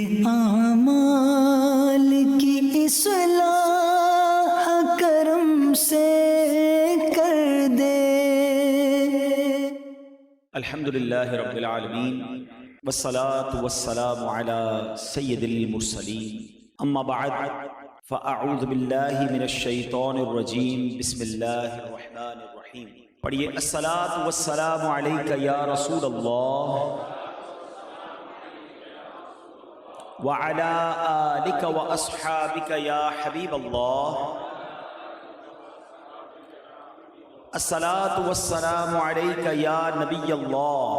اعمال کی اصلاح کرم سے کر دے۔ الحمدللہ رب العالمین والصلاة والسلام علی سید المرسلین، اما بعد فاعوذ باللہ من الشیطان الرجیم، بسم اللہ الرحمن الرحیم۔ پڑھیے، الصلاة والسلام علیک یا رسول اللہ وعلی آلک واصحابک یا حبیب اللہ، الصلاة والسلام علیک یا نبی اللہ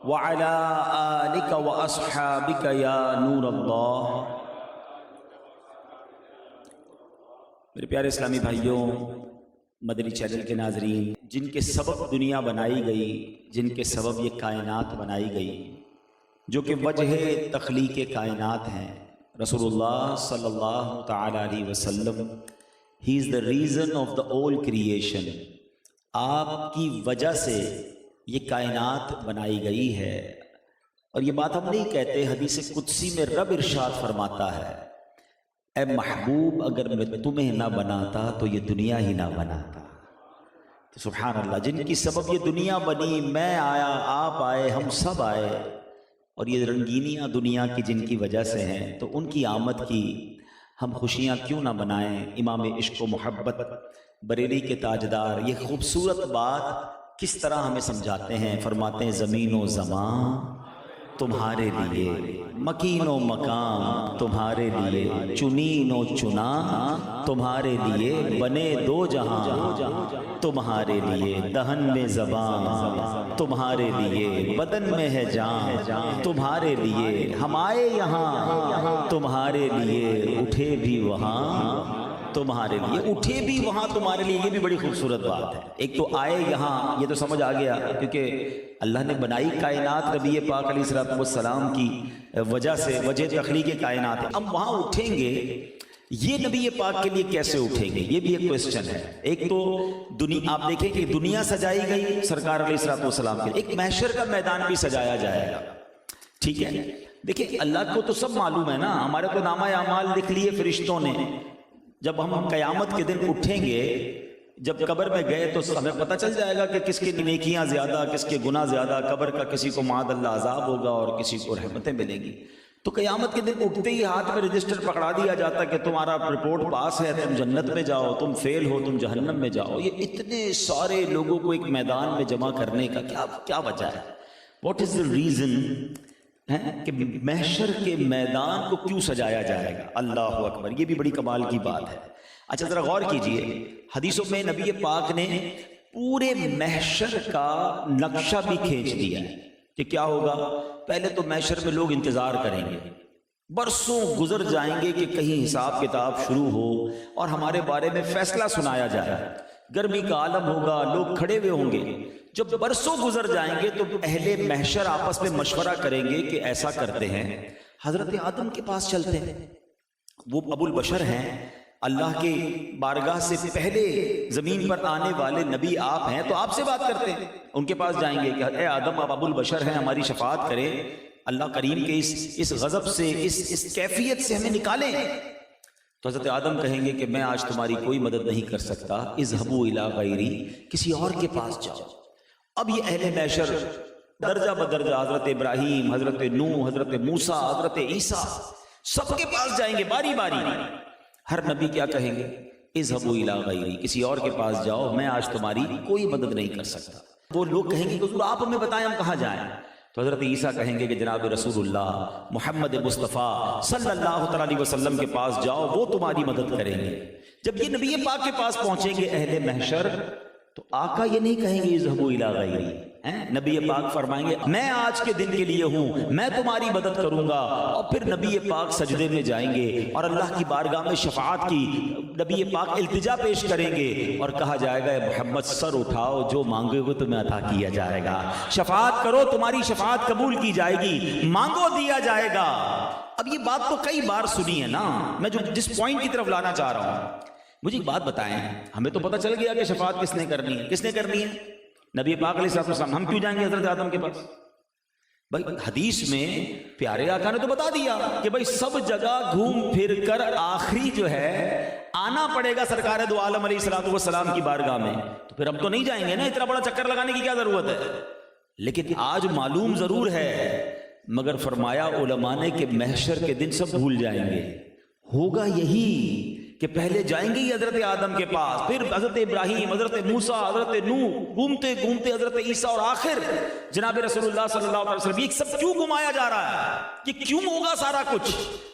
وعلی آلک واصحابک یا نور اللہ۔ میرے پیارے اسلامی بھائیوں، مدنی چینل کے ناظرین، جن کے سبب دنیا بنائی گئی، جن کے سبب یہ کائنات بنائی گئی، جو کہ وجہ تخلیق کائنات ہیں، رسول اللہ صلی اللہ تعالی علیہ وسلم، He is the reason of the all creation۔ آپ کی وجہ سے یہ کائنات بنائی گئی ہے، اور یہ بات ہم نہیں کہتے، حدیث قدسی میں رب ارشاد فرماتا ہے، اے محبوب اگر میں تمہیں نہ بناتا تو یہ دنیا ہی نہ بناتا۔ تو سبحان اللہ، جن کی سبب یہ دنیا بنی، میں آیا، آپ آئے، ہم سب آئے، اور یہ رنگینیاں دنیا کی جن کی وجہ سے ہیں، تو ان کی آمد کی ہم خوشیاں کیوں نہ منائیں۔ امام عشق و محبت بریلی کے تاجدار یہ خوبصورت بات کس طرح ہمیں سمجھاتے ہیں، فرماتے ہیں زمین و زمان تمہارے لیے، مکین و مقام تمہارے لیے، چنین و چنا تمہارے لیے، بنے دو جہاں تمہارے لیے، دہن میں زبان تمہارے لیے، بدن میں ہے جان تمہارے لیے، ہم آئے یہاں تمہارے لیے، اٹھے بھی وہاں تمہارے لیے، اٹھے بھی وہاں تمہارے لیے۔ یہ بھی بڑی خوبصورت بات ہے۔ ایک تو آئے یہاں، یہ تو سمجھ آ گیا، کیونکہ اللہ نے بنائی کائنات نبی پاک علیہ السلام کی وجہ سے، وجہ تخلیق کائنات ہے۔ اب وہاں اٹھیں گے، یہ نبی پاک کے لیے کیسے اٹھیں گے، یہ بھی ایک کوئسچن ہے۔ ایک تو آپ دیکھیں کہ دنیا سجائی گئی سرکار علیہ السلام کے، ایک محشر کا میدان بھی سجایا جائے گا، ٹھیک ہے۔ دیکھیں اللہ کو تو سب معلوم ہے نا، ہمارے تو نامہ اعمال لکھ لیے فرشتوں نے۔ جب ہم قیامت کے دن اٹھیں گے، جب قبر میں گئے تو ہمیں پتہ چل جائے گا کہ کس کی نیکیاں زیادہ، کس کے گناہ زیادہ، قبر کا کسی کو معاذ اللہ عذاب ہوگا اور کسی کو رحمتیں ملیں گی۔ تو قیامت کے دن اٹھتے ہی ہاتھ میں رجسٹر پکڑا دیا جاتا کہ تمہارا رپورٹ پاس ہے، تم جنت میں جاؤ، تم فیل ہو تم جہنم میں جاؤ۔ یہ اتنے سارے لوگوں کو ایک میدان میں جمع کرنے کا کیا وجہ ہے؟ واٹ از دا ریزن کہ محشر کے میدان کو کیوں سجایا جائے گا؟ اللہ اکبر، یہ بھی بڑی کمال کی بات ہے۔ اچھا ذرا غور کیجئے، حدیثوں میں نبی پاک نے پورے محشر کا نقشہ بھی کھینچ دیا ہے کہ کیا ہوگا۔ پہلے تو محشر میں لوگ انتظار کریں گے، برسوں گزر جائیں گے کہ کہیں حساب کتاب شروع ہو اور ہمارے بارے میں فیصلہ سنایا جائے۔ گرمی کا عالم ہوگا، لوگ کھڑے ہوئے ہوں گے۔ جب برسوں گزر جائیں گے تو اہل محشر آپس میں مشورہ کریں گے کہ ایسا کرتے ہیں، حضرت آدم کے پاس چلتے ہیں، وہ ابو البشر ہیں، اللہ کی بارگاہ سے پہلے زمین پر آنے والے نبی آپ ہیں، تو آپ سے بات کرتے ہیں۔ ان کے پاس جائیں گے کہ اے آدم، آپ ابو البشر ہیں، ہماری شفاعت کریں، اللہ کریم کے اس غضب سے، اس کیفیت سے ہمیں نکالیں۔ تو حضرت آدم کہیں گے کہ میں آج تمہاری کوئی مدد نہیں کر سکتا، اذهبوا الی غیری، کسی اور کے پاس جاؤ۔ اب یہ اہل محشر درجہ بدرجہ، حضرت ابراہیم، حضرت نوح، حضرت موسیٰ، حضرت عیسیٰ، سب کے پاس جائیں گے باری باری۔ ہر نبی کیا کہیں گے؟ اذهبوا الی غیری، کسی اور کے پاس جاؤ، میں آج تمہاری کوئی مدد نہیں کر سکتا۔ وہ لوگ کہیں گے کہ حضور آپ ہمیں بتائیں ہم کہاں جائیں؟ تو حضرت عیسیٰ کہیں گے کہ جناب رسول اللہ محمد مصطفیٰ صلی اللہ علیہ وسلم کے پاس جاؤ، وہ تمہاری مدد کریں گے۔ جب یہ نبی پاک کے پاس پہنچیں گے اہل محشر، تو آقا یہ نہیں کہیں گے اذهبوا الی غیری، نبی پاک فرمائیں گے میں آج کے دن کے لیے ہوں، میں تمہاری مدد کروں گا۔ اور پھر نبی پاک سجدے میں جائیں گے اور اللہ کی بارگاہ میں شفاعت کی نبی پاک التجا پیش کریں گے، اور کہا جائے گا محمد سر اٹھاؤ، جو مانگے گے تمہیں عطا کیا جائے گا، شفاعت کرو تمہاری شفاعت قبول کی جائے گی، مانگو دیا جائے گا۔ اب یہ بات تو کئی بار سنی ہے نا، میں جس پوائنٹ کی طرف لانا چاہ رہا ہوں، مجھے ایک بات بتائیں، ہمیں تو پتہ چل گیا کہ شفاعت کس نے کرنی ہے، کس نے کرنی ہے؟ نبی پاک علیہ السلام۔ ہم کیوں جائیں گے حضرت آدم کے پاس؟ بھائی حدیث میں پیارے آقا نے تو بتا دیا کہ بھائی سب جگہ گھوم پھر کر آخری جو ہے آنا پڑے گا سرکار دو عالم علیہ الصلوۃ والسلام کی بارگاہ میں. تو پھر ہم تو نہیں جائیں گے نا, اتنا بڑا چکر لگانے کی کیا ضرورت ہے. لیکن آج معلوم ضرور ہے, مگر فرمایا علماء نے کہ محشر کے دن سب بھول جائیں گے. ہوگا یہی کہ پہلے جائیں گے ہی حضرت آدم کے پاس, پھر حضرت ابراہیم, حضرت موسیٰ, حضرت نوح, گھومتے گھومتے حضرت عیسیٰ, اور آخر جناب رسول اللہ صلی اللہ علیہ وسلم. یہ سب کیوں گھمایا جا رہا ہے, کہ کیوں ہوگا سارا کچھ.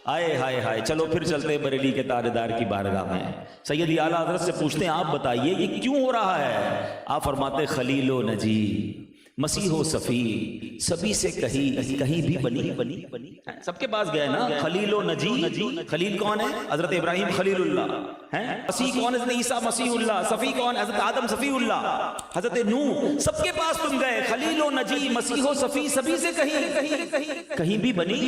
آئے ہائے ہائے, چلو پھر چلتے بریلی کے تاجدار کی بارگاہ میں. سیدی اعلیٰ حضرت سے پوچھتے ہیں آپ بتائیے یہ کیوں ہو رہا ہے. آپ فرماتے خلیل و نجی, مسیح و صفی, سبھی سے کہیں بھی بنی. سب کے پاس گئے نا, خلیل و نجی. خلیل کون ہے؟ حضرت ابراہیم خلیل اللہ ہیں. مسیح کون؟ حضرت عیسیٰ مسیح اللہ. صفی کون؟ حضرت آدم صفی اللہ. حضرت نوح, سب کے پاس تم گئے, خلیل و نجی, مسیح و صفی, سبھی سے کہیں بھی بنی.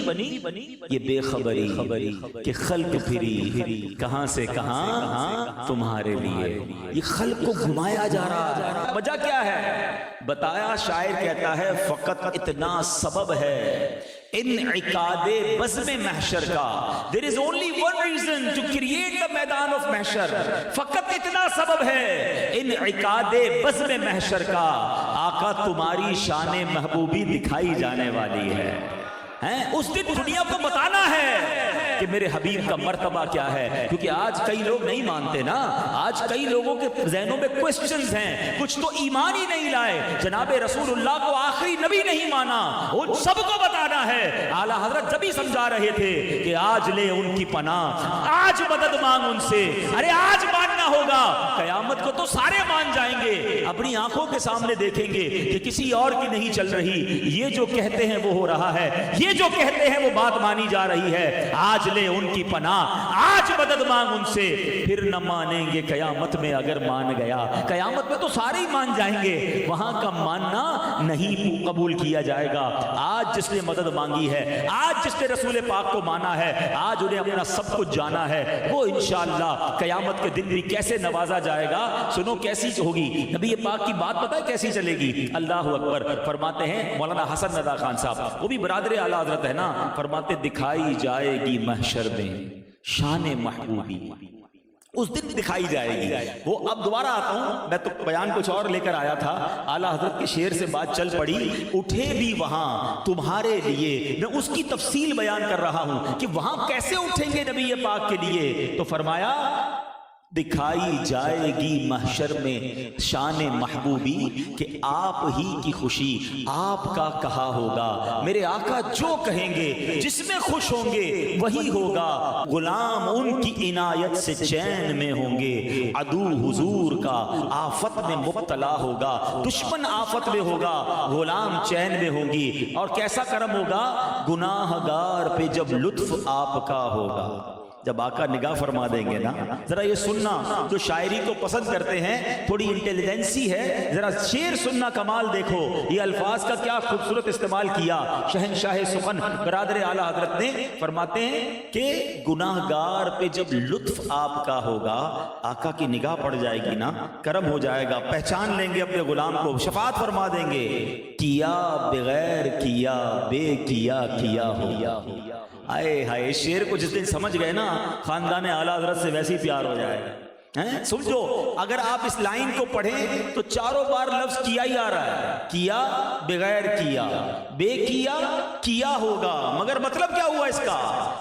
یہ بے خبری کہ خلق پھری کہاں سے کہاں تمہارے لیے. یہ خلق کو گھمایا جا رہا ہے. وجہ کیا ہے بتایا. شاعر کہتا ہے فقط اتنا سبب ہے انعقاد بزم محشر کا. There is only one reason to create the میدان of محشر. فقط اتنا سبب ہے انعقاد بزم محشر کا. آقا تمہاری شان محبوبی دکھائی جانے والی ہے. اس دن دنیا کو بتانا ہے کہ میرے حبیب کا مرتبہ کیا ہے. کیونکہ آج کئی لوگ نہیں مانتے نا, آج کئی لوگوں کے ذہنوں میں کوسچنز ہیں, کچھ تو ایمان ہی نہیں لائے, جناب رسول اللہ کو آخری نبی نہیں مانا. ان سب کو بتانا ہے. اعلیٰ حضرت جب ہی سمجھا رہے تھے کہ آج لے ان کی پناہ, آج مدد مانگ ان سے. ارے آج ماننا ہوگا, قیامت کو تو سارے مان جائیں گے, اپنی آنکھوں کے سامنے دیکھیں گے کہ کسی اور کی نہیں چل رہی, یہ جو کہتے ہیں وہ ہو رہا ہے, یہ جو کہتے ہیں وہ بات مانی جا رہی ہے. آج لے ان کی پناہ, آج مدد مانگ ان سے, پھر نہ مانیں گے قیامت میں. اگر مان گیا قیامت میں تو سارے ہی مان جائیں گے, وہاں کا ماننا نہیں قبول کیا جائے گا. آج جس نے مدد مانگی ہے, آج جس نے رسول پاک کو مانا ہے, آج انہیں اپنا سب کچھ جانا ہے, وہ انشاءاللہ قیامت کے دن بھی کیسے نوازا جائے گا. سنو کیسی ہوگی نبی پاک کی بات, پتہ ہے کیسی چلے گی. اللہ اکبر. فرماتے ہیں مولانا حسن رضا خان صاحب, وہ بھی برادر اعلیٰ حضرت ہے نا, فرماتے دکھائی جائے گی محشر میں شان محبوبی. اس دن دکھائی جائے گی. وہ اب دوبارہ آتا ہوں, میں تو بیان کچھ اور لے کر آیا تھا. اعلیٰ حضرت کے شعر سے بات چل پڑی, اٹھے بھی وہاں تمہارے لیے. میں اس کی تفصیل بیان کر رہا ہوں کہ وہاں کیسے اٹھیں گے نبی پاک کے لیے. تو فرمایا دکھائی جائے گی محشر میں شان محبوبی کہ آپ ہی کی خوشی آپ کا کہا ہوگا. میرے آقا جو کہیں گے, جس میں خوش ہوں گے وہی ہوگا. غلام ان کی عنایت سے چین میں ہوں گے, عدو حضور کا آفت میں مبتلا ہوگا. دشمن آفت میں ہوگا, غلام چین میں ہوں گی. اور کیسا کرم ہوگا, گناہ گار پہ جب لطف آپ کا ہوگا. جب آقا نگاہ فرما دیں گے نا, ذرا یہ سننا, جو شاعری کو پسند کرتے ہیں, تھوڑی انٹیلیجنسی ہے, ذرا شعر سننا, کمال دیکھو. یہ الفاظ کا کیا خوبصورت استعمال کیا شہنشاہ سخن برادر اعلیٰ حضرت نے. فرماتے ہیں کہ گناہ گار پہ جب لطف آپ کا ہوگا, آقا کی نگاہ پڑ جائے گی نا, کرم ہو جائے گا, پہچان لیں گے اپنے غلام کو, شفاعت فرما دیں گے. کیا بغیر کیا, بے کیا ہو. آئے ہائے, شعر کو جس دن سمجھ گئے نا, خاندان اعلیٰ حضرت سے ویسے ہی پیار ہو جائے گا. سمجھو, اگر آپ اس لائن کو پڑھیں تو چاروں بار لفظ کیا ہی آ رہا ہے. کیا بغیر کیا, بے کیا ہوگا. مگر مطلب کیا ہوا اس کا؟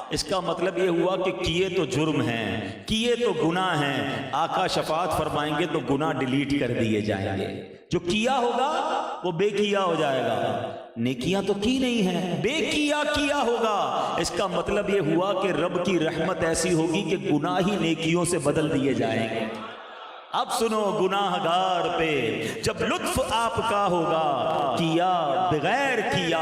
اس کا مطلب یہ ہوا کہ کیے تو جرم ہیں, کیے تو گناہ ہیں. آقا شفاعت فرمائیں گے تو گناہ ڈیلیٹ کر دیے جائیں گے. جو کیا ہوگا وہ بے کیا ہو جائے گا. نیکیاں تو کی نہیں ہیں, بے کیا ہوگا. اس کا مطلب یہ ہوا کہ رب کی رحمت ایسی ہوگی کہ گناہ ہی نیکیوں سے بدل دیے جائیں گے. اب سنو, گناہ گار پہ جب لطف آپ کا ہوگا, کیا بغیر کیا,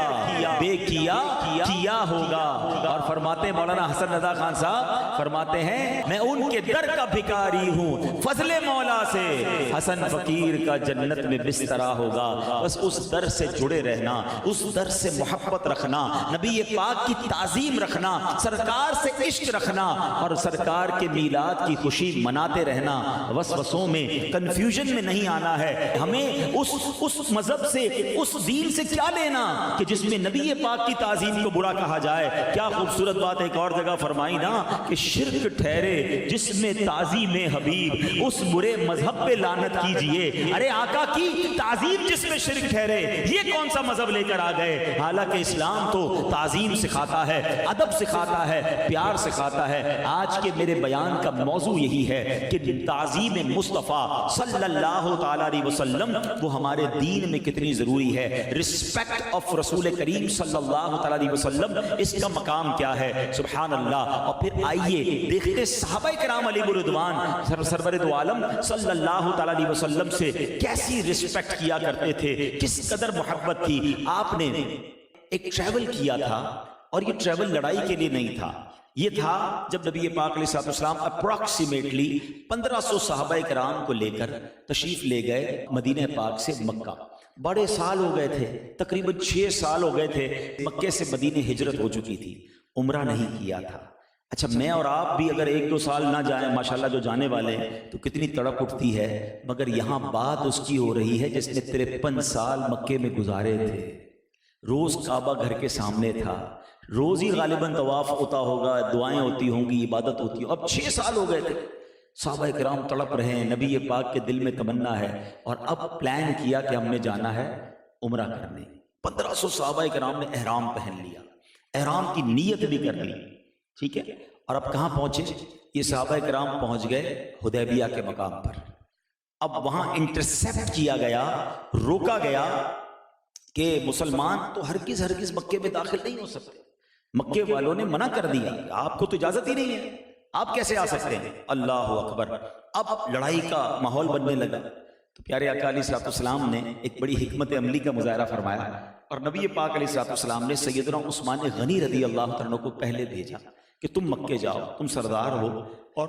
بے کیا ہوگا. اور فرماتے ہیں مولانا حسن رضا خان صاحب, فرماتے ہیں میں ان کے در کا بھکاری ہوں, فضل مولا سے حسن فقیر کا جنت میں بسترا ہوگا. بس اس در سے جڑے رہنا, اس در سے محبت رکھنا, نبی پاک کی تعظیم رکھنا, سرکار سے عشق رکھنا, اور سرکار کے میلاد کی خوشی مناتے رہنا. وسوسوں میں, کنفیوژن میں نہیں آنا ہے. ہمیں اس مذہب سے, اس دین سے کیا لینا کہ جس میں نبی نبی پاک کی تعظیم کو برا کہا جائے؟ کیا خوبصورت بات ایک اور جگہ فرمائی نا کہ شرک ٹھہرے جس میں تعظیم حبیب، اس برے مذہب پہ لعنت کیجئے۔ ارے آقا کی تعظیم جس میں شرک ٹھہرے، یہ کون سا مذہب لے کر آ گئے؟ حالانکہ اسلام تو تعظیم سکھاتا ہے، ادب سکھاتا ہے، پیار سکھاتا ہے۔ آج کے میرے بیان کا موضوع یہی ہے کہ تعظیم مصطفیٰ صلی اللہ تعالی علیہ وسلم وہ ہمارے دین میں کتنی ضروری ہے۔ رسپیکٹ آف رسول کریم صلی اللہ تعالی علیہ وسلم، اس کا مقام کیا ہے؟ سبحان اللہ۔ اور پھر آئیے دیکھتے صحابہ کرام علیہ رضوان سرور دو عالم صلی اللہ تعالی علیہ وسلم سے کیسی رسپیکٹ کیا کرتے تھے، کس قدر محبت تھی۔ آپ نے ایک ٹریول کیا تھا، اور یہ ٹریول لڑائی کے لیے نہیں تھا، یہ تھا جب نبی پاک علیہ السلام اپروکسیمیٹلی 1500 صحابہ کرام کو لے کر تشریف لے گئے مدینہ پاک سے مکہ۔ بڑے سال ہو گئے تھے، تقریباً 6 سال ہو گئے تھے مکے سے مدینہ ہجرت ہو چکی تھی، عمرہ نہیں کیا تھا۔ اچھا میں اور آپ بھی اگر 1-2 سال نہ جائیں، ماشاءاللہ جو جانے والے ہیں، تو کتنی تڑپ اٹھتی ہے، مگر یہاں بات اس کی ہو رہی ہے جس نے 53 سال مکے میں گزارے تھے۔ روز کعبہ گھر کے سامنے تھا، روز ہی غالباً طواف ہوتا ہوگا، دعائیں ہوتی ہوں گی، عبادت ہوتی ہوں۔ اب 6 سال ہو گئے تھے، صحابہ کرام تڑپ رہے ہیں، نبی پاک کے دل میں تمنا ہے، اور اب پلان کیا کہ ہم نے جانا ہے عمرہ کرنے۔ 1500 صحابہ کرام نے احرام پہن لیا، احرام کی نیت بھی کر لی، ٹھیک ہے۔ اور اب کہاں پہنچے؟ یہ صحابہ کرام پہنچ گئے حدیبیہ کے مقام پر۔ اب وہاں انٹرسیپٹ کیا گیا، روکا گیا کہ مسلمان تو ہرگز مکے میں داخل نہیں ہو سکتے۔ مکے والوں نے منع کر دیا، آپ کو تو اجازت ہی نہیں ہے، آپ کیسے آ سکتے ہیں؟ اللہ اکبر۔ اب لڑائی کا ماحول بننے لگا، تو پیارے آقا علیہ السلام نے ایک بڑی حکمت عملی کا مظاہرہ فرمایا، اور نبی پاک علیہ السلام نے سیدنا عثمان غنی رضی اللہ عنہ کو پہلے بھیجا کہ تم مکے جاؤ، تم سردار ہو، اور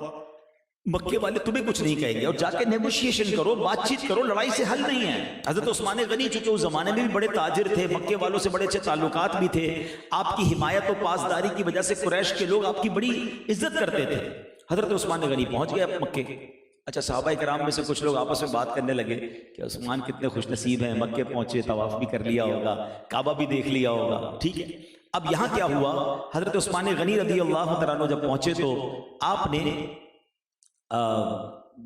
مکے والے تمہیں کچھ نہیں کہیں گے، اور جا کے نیگوشیشن کرو، بات چیت کرو، لڑائی سے حل نہیں ہے۔ حضرت عثمان غنی چونکہ اس زمانے میں بھی بڑے تاجر تھے، مکے والوں سے بڑے اچھے تعلقات بھی تھے، آپ کی حمایت و پاسداری کی وجہ سے قریش کے لوگ آپ کی بڑی عزت کرتے تھے۔ حضرت عثمان غنی پہنچ گئے مکے۔ اچھا صحابہ کرام میں سے کچھ لوگ آپس میں بات کرنے لگے کہ عثمان کتنے خوش نصیب ہیں، مکے پہنچے، طواف بھی کر لیا ہوگا، کعبہ بھی دیکھ لیا ہوگا، ٹھیک ہے۔ اب یہاں کیا ہوا؟ حضرت عثمان غنی رضی اللہ عنہ جب پہنچے تو آپ نے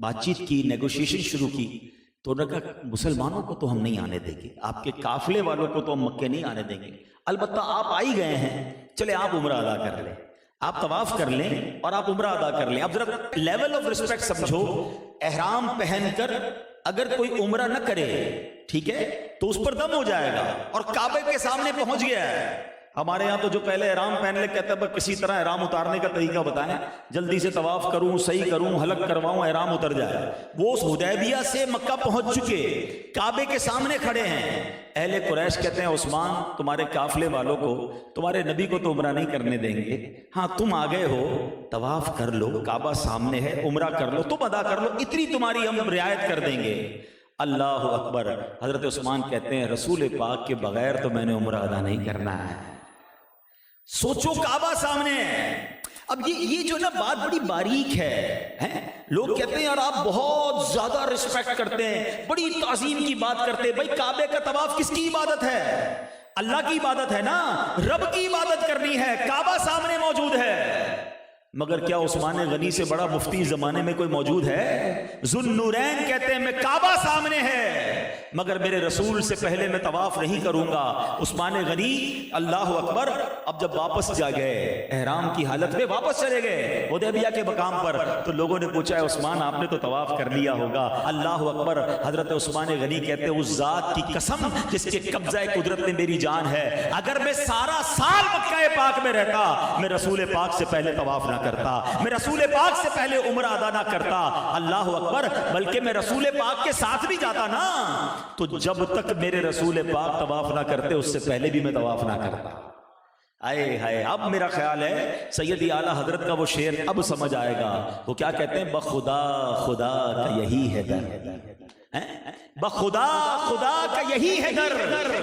بات چیت کی، نیگوشیشن شروع کی، تو انہوں نے کہا مسلمانوں کو تو ہم نہیں آنے دیں گے، آپ کے قافلے والوں کو تو ہم مکے نہیں آنے دیں گے، البتہ آپ آئی گئے ہیں، چلے آپ عمرہ ادا کر لیں، آپ طواف کر لیں اور آپ عمرہ ادا کر لیں۔ اب ذرا لیول آف رسپیکٹ سمجھو، احرام پہن کر اگر کوئی عمرہ نہ کرے، ٹھیک ہے، تو اس پر دم ہو جائے گا، اور کعبے کے سامنے پہنچ گیا ہے۔ ہمارے یہاں تو جو پہلے احرام پہن لے کہتے ہیں بس کسی طرح احرام اتارنے کا طریقہ بتائیں، جلدی سے طواف کروں، صحیح کروں، حلق کرواؤں، احرام اتر جائے۔ وہ اس حدیبیہ سے مکہ پہنچ چکے، کعبے کے سامنے کھڑے ہیں۔ اہل قریش کہتے ہیں عثمان تمہارے قافلے والوں کو، تمہارے نبی کو تو عمرہ نہیں کرنے دیں گے، ہاں تم آ گئے ہو، طواف کر لو، کعبہ سامنے ہے، عمرہ کر لو، تم ادا کر لو، اتنی تمہاری ہم رعایت کر دیں گے۔ اللہ اکبر۔ حضرت عثمان کہتے ہیں رسول پاک کے بغیر تو میں نے عمرہ ادا نہیں کرنا ہے۔ سوچو کعبہ سامنے ہے۔ اب یہ جو نا بات بڑی باریک ہے، لوگ کہتے ہیں یار آپ بہت زیادہ رسپیکٹ کرتے ہیں، بڑی تعظیم کی بات کرتے ہیں۔ بھائی کعبے کا طواف کس کی عبادت ہے؟ اللہ کی عبادت ہے نا، رب کی عبادت کرنی ہے، کعبہ سامنے موجود ہے۔ مگر کیا عثمان غنی سے بڑا مفتی زمانے میں کوئی موجود ہے؟ ذوالنورین کہتے ہیں میں کعبہ سامنے ہے مگر میرے رسول سے پہلے میں طواف نہیں کروں گا۔ عثمان غنی اللہ اکبر۔ اب جب واپس جا گئے احرام کی حالت میں واپس چلے گئے حدیبیہ کے مقام پر، تو لوگوں نے پوچھا ہے عثمان آپ نے تو طواف کر لیا ہوگا۔ اللہ اکبر۔ حضرت عثمان غنی کہتے ہیں اس ذات کی قسم جس کے قبضہ قدرت میں میری جان ہے، اگر میں سارا سال مکہ پاک میں رہتا میں رسول پاک سے پہلے طواف نہ کرتا، میں رسول پاک سے پہلے عمرہ ادا نہ کرتا۔ اللہ اکبر۔ بلکہ میں رسول پاک کے ساتھ بھی جاتا نا، تو جب تک میرے رسول پاک طواف نہ کرتے اس سے پہلے بھی میں طواف نہ کرتا۔ آئے ہائے۔ اب میرا خیال ہے سیدی اعلیٰ حضرت کا وہ شعر اب سمجھ آئے گا، وہ کیا کہتے ہیں، بخدا خدا کا یہی ہے در، بخدا خدا کا یہی ہے در،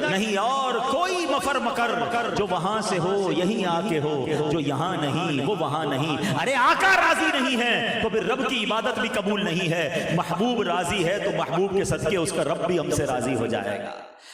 نہیں اور کوئی مفر مکر، جو وہاں سے ہو یہیں آ کے ہو، جو یہاں نہیں وہ وہاں نہیں۔ ارے آقا راضی نہیں ہے تو پھر رب کی عبادت بھی قبول نہیں ہے، محبوب راضی ہے تو محبوب کے صدقے اس کا رب بھی ہم سے راضی ہو جائے گا۔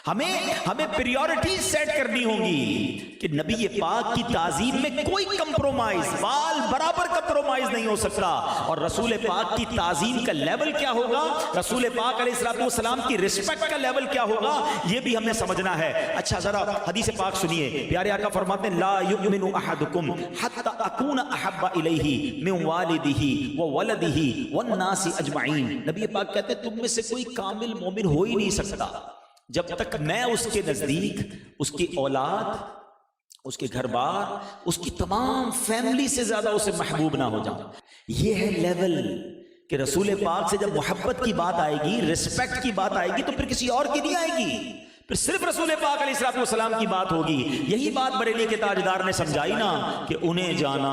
ہمیں پریورٹیز سیٹ کرنی ہوں گی کہ نبی پاک کی تعظیم میں کوئی کمپرومائز، بال برابر کمپرومائز نہیں ہو سکتا۔ اور رسول پاک کی تعظیم کا لیول کیا ہوگا، رسول پاک علیہ الصلوۃ والسلام کی رسپیکٹ کا لیول کیا ہوگا، یہ بھی ہمیں سمجھنا ہے۔ اچھا ذرا حدیث پاک سنیے، پیارے آقا فرماتے ہیں لا یؤمن احدکم حتی اکون احب الیہ من والدہ وولدہ والناس اجمعین۔ نبی پاک کہتے ہیں تم میں سے کوئی کامل مومن ہو ہی نہیں سکتا جب تک میں اس کے نزدیک، اس کی اولاد، اس کے گھر بار، اس کی تمام فیملی سے زیادہ اسے محبوب نہ ہو جاؤں۔ یہ ہے لیول کہ رسول پاک سے جب محبت کی بات آئے گی، رسپیکٹ کی بات آئے گی تو پھر کسی اور کی نہیں آئے گی، پھر صرف رسول پاک علیہ الصلوۃ والسلام کی بات ہوگی۔ یہی بات بریلی کے تاجدار نے سمجھائی نا کہ انہیں جانا،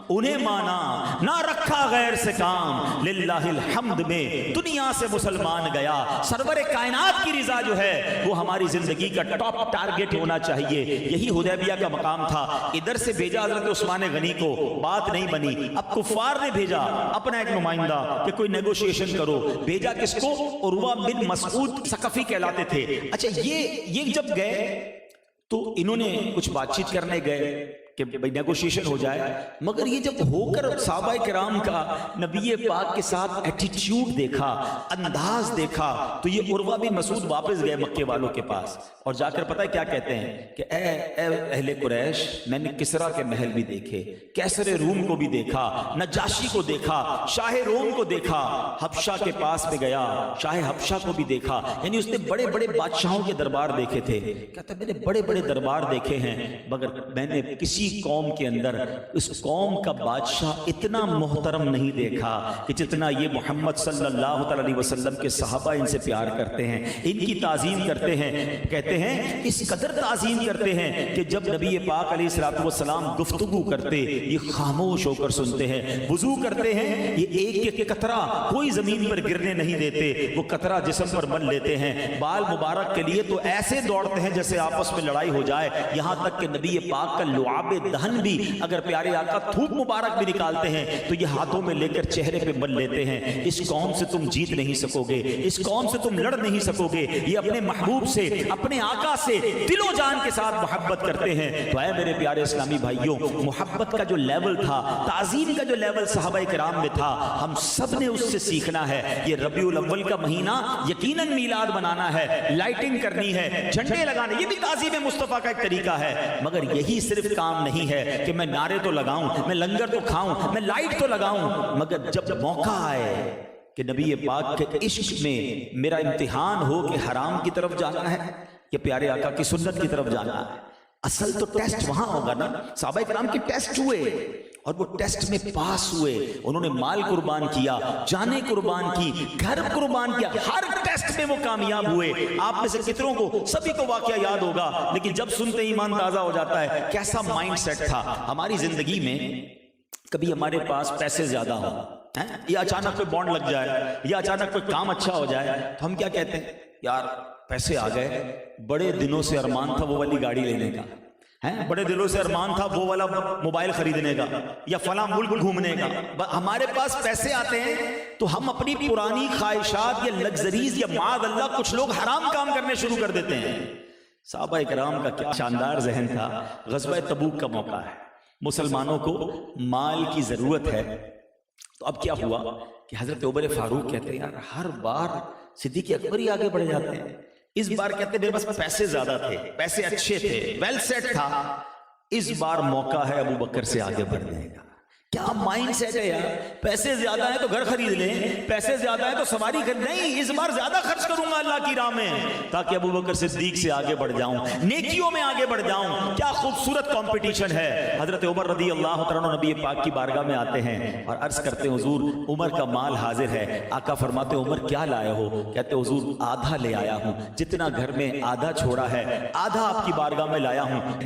انہیں مانا، نہ رکھا غیر سے کام، للہ الحمد میں دنیا سے مسلمان گیا۔ سرور کائنات کی رضا جو ہے وہ ہماری زندگی کا ٹاپ ٹارگٹ ہونا چاہیے۔ یہی حدیبیہ کا مقام تھا۔ ادھر سے بھیجا حضرت عثمان غنی کو، بات نہیں بنی، اب کفار نے بھیجا اپنا ایک نمائندہ کہ کوئی نیگوشیشن کرو۔ بھیجا کس کو؟ عروہ بن مسعود ثقفی کہلاتے تھے۔ اچھا یہ جب گئے تو انہوں نے کچھ بات چیت کرنے گئے کہ بھئی نیگوشیشن ہو جائے، مگر یہ جب ہو کر صحابہ کرام کا نبی پاک کے ساتھ ایٹیٹیوڈ دیکھا، انداز دیکھا، تو یہ عروہ بن مسعود واپس گئے مکے والوں کے پاس اور جا کر پتہ ہے کیا کہتے ہیں کہ اے اہل قریش، میں نے کسریٰ کے محل بھی دیکھے، کیسر روم کو بھی دیکھا، نجاشی کو دیکھا، شاہ روم کو دیکھا، حبشہ کے پاس میں گیا، شاہ حبشہ کو بھی دیکھا، یعنی اس نے بڑے بڑے بادشاہوں کے دربار دیکھے تھے۔ کہتا میں نے بڑے بڑے دربار دیکھے ہیں، مگر میں نے کسی قوم کے اندر اس قوم کا بادشاہ اتنا محترم نہیں دیکھا کہ جتنا یہ محمد صلی اللہ علیہ وسلم کے صحابہ ان سے پیار کرتے ہیں، ان کی تعظیم کرتے ہیں۔ کہتے ہیں اس قدر تعظیم کرتے ہیں کہ جب نبی پاک علیہ الصلوۃ والسلام گفتگو کرتے یہ خاموش ہو کر سنتے ہیں، وضو کرتے ہیں یہ ایک ایک قطرہ کوئی زمین پر گرنے نہیں دیتے، وہ قطرہ جسم پر مل لیتے ہیں، بال مبارک کے لیے تو ایسے دوڑتے ہیں جیسے آپس میں لڑائی ہو جائے، یہاں تک کہ نبی پاک کا لعاب دہن بھی اگر پیارے آقا تھوک مبارک بھی نکالتے ہیں تو یہ ہاتھوں میں لے کر چہرے پہ مل لیتے ہیں۔ اس قوم سے تم جیت نہیں سکو گے، اس قوم سے تم لڑ نہیں سکو گے، یہ اپنے محبوب سے، اپنے آقا سے دل و جان کے ساتھ محبت کرتے ہیں۔ تو اے میرے پیارے اسلامی بھائیوں، محبت کا جو لیول تھا، تعظیم کا جو لیول صحابہ کرام میں تھا، ہم سب نے اس سے سیکھنا ہے۔ یہ ربیع الاول کا مہینہ یقیناً میلاد منانا ہے، لائٹنگ کرنی ہے، جھنڈے لگانے، یہ بھی تعظیم مصطفیٰ کا ایک طریقہ ہے، مگر یہی صرف کام نہیں ہے کہ میں نعرے تو لگاؤں، میں لنگر تو کھاؤں، میں لائٹ تو لگاؤں، مگر جب موقع آئے کہ نبی پاک کے عشق میں میرا امتحان ہو کہ حرام کی طرف جانا ہے یا پیارے آقا کی سنت کی طرف جانا ہے، اصل تو ٹیسٹ وہاں ہوگا نا۔ صحابہ کرام کے ٹیسٹ ہوئے اور وہ ٹیسٹ میں پاس ہوئے، انہوں نے مال قربان کیا، جانیں قربان کی، گھر قربان کیا، ہر ٹیسٹ میں وہ کامیاب ہوئے۔ آپ میں سے کتنوں کو، سبھی کو واقعہ یاد ہوگا، لیکن جب سنتے ایمان تازہ ہو جاتا ہے کیسا مائنڈ سیٹ تھا۔ ہماری زندگی میں کبھی ہمارے پاس پیسے زیادہ ہو، یا اچانک کوئی بانڈ لگ جائے، یا اچانک کوئی کام اچھا ہو جائے، تو ہم کیا کہتے ہیں، یار پیسے آ گئے، بڑے دنوں سے ارمان تھا وہ والی گاڑی لینے کا، بڑے دلوں سے ارمان تھا وہ والا موبائل خریدنے کا یا فلاں ملک گھومنے کا۔ ہمارے پاس پیسے آتے ہیں تو ہم اپنی پرانی خواہشات یا لگژریز یا معاذ اللہ کچھ لوگ حرام کام کرنے شروع کر دیتے ہیں۔ صحابہ کرام کا کیا شاندار ذہن تھا۔ غزوہ تبوک کا موقع ہے، مسلمانوں کو مال کی ضرورت ہے، تو اب کیا ہوا کہ حضرت عمر فاروق کہتے ہیں یار ہر بار صدیق اکبر ہی آگے بڑھ جاتے ہیں، اس بار کہتے ہیں میرے پاس پیسے زیادہ تھے، پیسے اچھے تھے، ویل سیٹ تھا، اس بار موقع ہے ابو بکر سے آگے بڑھنے کا۔ کیا مائنڈ سیٹ ہے یار، پیسے زیادہ ہیں تو گھر خرید لیں، پیسے زیادہ ہیں تو سواری خرید، نہیں اس بار زیادہ خرچ کروں گا اللہ کی راہ میں تاکہ ابو بکر صدیق سے آگے بڑھ جاؤں، نیکیوں میں آگے بڑھ جاؤں۔ کیا خوبصورت کمپٹیشن ہے۔ حضرت عمر رضی اللہ عنہ نبی پاک کی بارگاہ میں آتے ہیں اور عرض کرتے ہیں حضور عمر کا مال حاضر ہے۔ آقا فرماتے عمر کیا لائے ہو؟ کہتے حضور آدھا لے آیا ہوں، جتنا گھر میں آدھا چھوڑا ہے آدھا آپ کی بارگاہ میں لایا ہوں۔